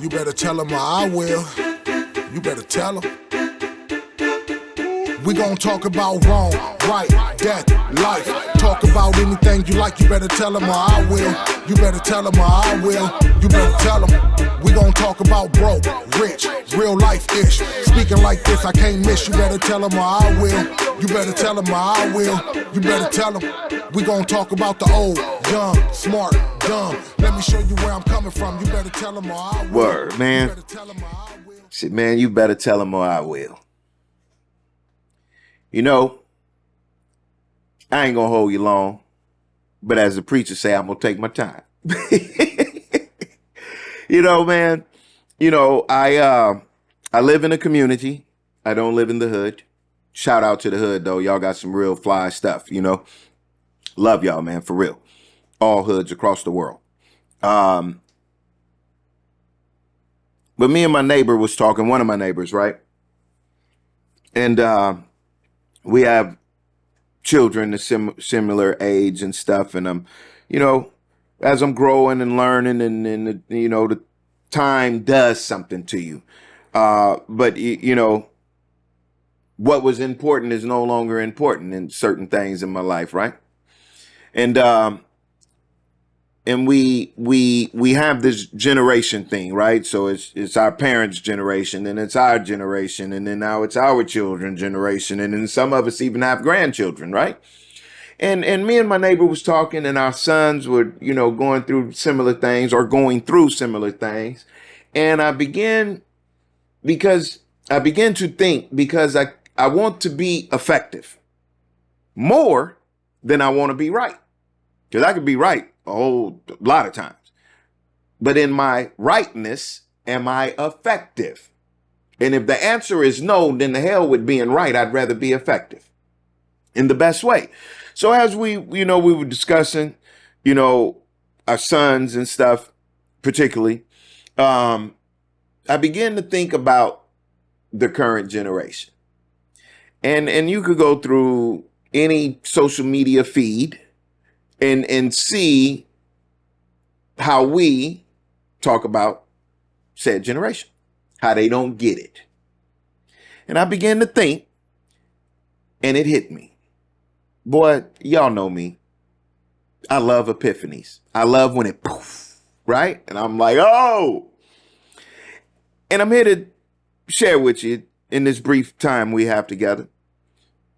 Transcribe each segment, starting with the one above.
You better tell them or I will. You better tell them. We gon' talk about wrong, right, death, life. Talk about anything you like, you better tell them or I will. You better tell them or I will. You better tell them. We gon' talk about broke, rich, real life-ish. Speaking like this, I can't miss. You better tell them or I will. You better tell them or I will. You better tell them. We gon' talk about the old, young, smart, dumb. Let me show you where I'm coming from. You better tell them or I will. Word, man. You better tell them or I will. Shit, man, you better tell them or I will. You know, I ain't gonna hold you long, but as the preacher say, I'm gonna take my time. You know, man, I live in a community. I don't live in the hood. Shout out to the hood, though. Y'all got some real fly stuff, Love y'all, man, for real. All hoods across the world. But me and my neighbor was talking, one of my neighbors, right? And we have children of similar age and stuff. And I'm, as I'm growing and learning and the time does something to you. But what was important is no longer important in certain things in my life, right? And we have this generation thing, right? So it's our parents' generation, and it's our generation, and then now it's our children's generation, and then some of us even have grandchildren, right? And me and my neighbor was talking, and our sons were, going through similar things, and I began to think, because I want to be effective more than I want to be right. Because I could be right a whole lot of times. But in my rightness, am I effective? And if the answer is no, then the hell with being right. I'd rather be effective in the best way. So as we were discussing, our sons and stuff, particularly, I began to think about the current generation. And you could go through any social media feed and see how we talk about said generation, how they don't get it. And I began to think, and it hit me. Boy, y'all know me. I love epiphanies. I love when it poof, right? And I'm like, oh. And I'm here to share with you in this brief time we have together.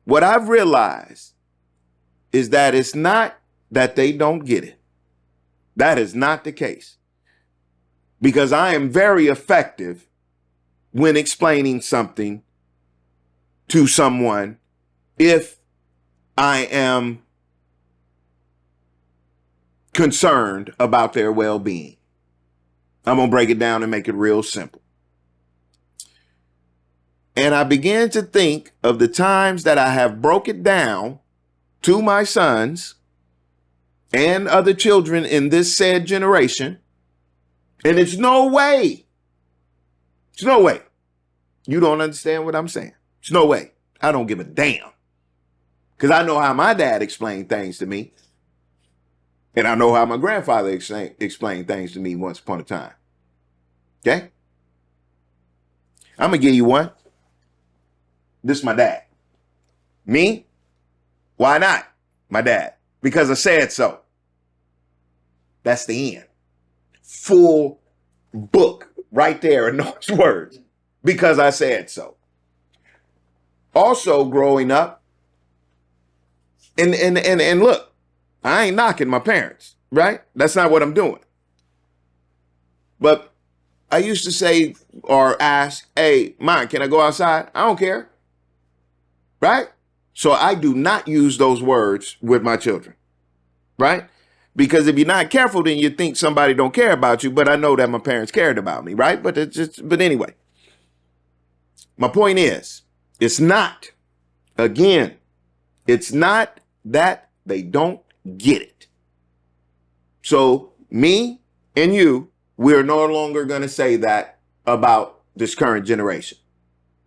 What I've realized is that it's not that they don't get it. That is not the case. Because I am very effective when explaining something to someone if I am concerned about their well-being. I'm going to break it down and make it real simple. And I began to think of the times that I have broke it down to my sons and other children in this said generation. And it's no way you don't understand what I'm saying. It's no way. I don't give a damn. Because I know how my dad explained things to me. And I know how my grandfather explained things to me once upon a time. Okay? I'm going to give you one. This is my dad. Me? Why not? My dad. Because I said so. That's the end. Full book right there in those words. Because I said so. Also growing up, and look, I ain't knocking my parents, right? That's not what I'm doing. But I used to say or ask, hey, Mom, can I go outside? I don't care. Right? So I do not use those words with my children. Right? Because if you're not careful, then you think somebody don't care about you. But I know that my parents cared about me, right? But anyway, my point is, it's not that they don't get it. So me and you, we're no longer going to say that about this current generation.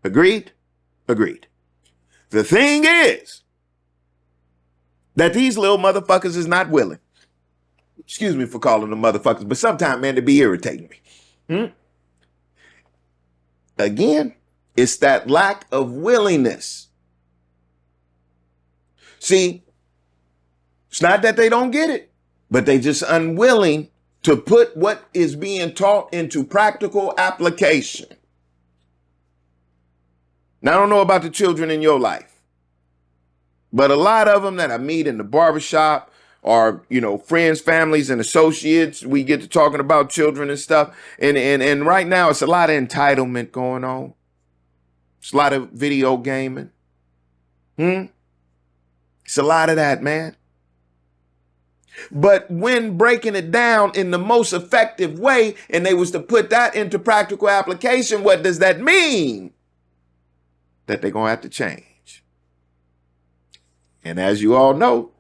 Agreed? Agreed. The thing is that these little motherfuckers is not willing. Excuse me for calling them motherfuckers, but sometimes, man, they be irritating me. again, it's that lack of willingness. See, it's not that they don't get it, but they just unwilling to put what is being taught into practical application. Now, I don't know about the children in your life, but a lot of them that I meet in the barbershop or, friends, families, and associates, we get to talking about children and stuff. And right now, it's a lot of entitlement going on. It's a lot of video gaming. It's a lot of that, man. But when breaking it down in the most effective way, and they was to put that into practical application, what does that mean? That they're going to have to change. And as you all know,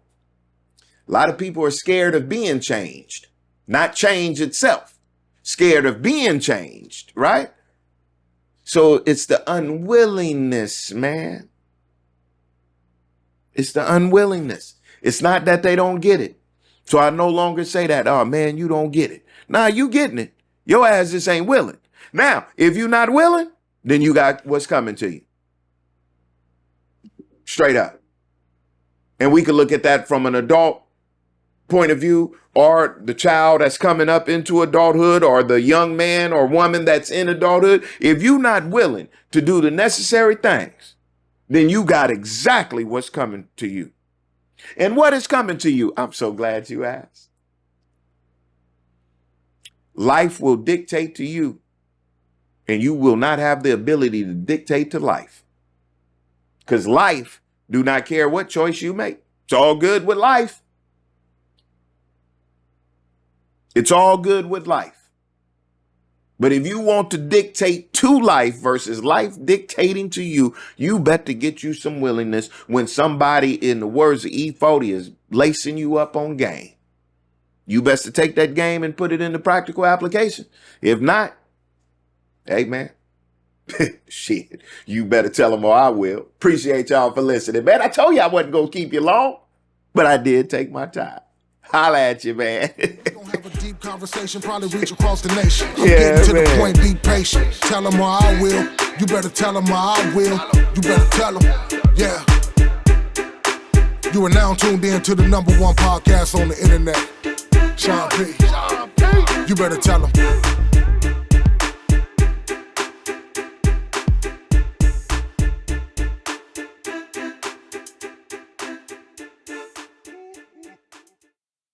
a lot of people are scared of being changed, not change itself, scared of being changed, right? So it's the unwillingness, man. It's the unwillingness. It's not that they don't get it. So I no longer say that, oh man, you don't get it. Nah, you getting it. Your ass just ain't willing. Now, if you're not willing, then you got what's coming to you. Straight up. And we could look at that from an adult point of view, or the child that's coming up into adulthood, or the young man or woman that's in adulthood. If you're not willing to do the necessary things, then you got exactly what's coming to you. And what is coming to you? I'm so glad you asked. Life will dictate to you, and you will not have the ability to dictate to life. Because life do not care what choice you make. It's all good with life. It's all good with life. But if you want to dictate to life versus life dictating to you, you better get you some willingness when somebody, in the words of E40, is lacing you up on game. You best to take that game and put it into practical application. If not, hey, man, shit, you better tell them or I will. Appreciate y'all for listening, man. I told you I wasn't going to keep you long, but I did take my time. Holla at you, man. We're gonna have a deep conversation, probably reach across the nation. I'm Yeah, getting to man. the point, be patient. Tell them or I will. You better tell them or I will. You better tell them. Yeah. You are now tuned in to the #1 podcast on the internet. Sean P. You better tell them.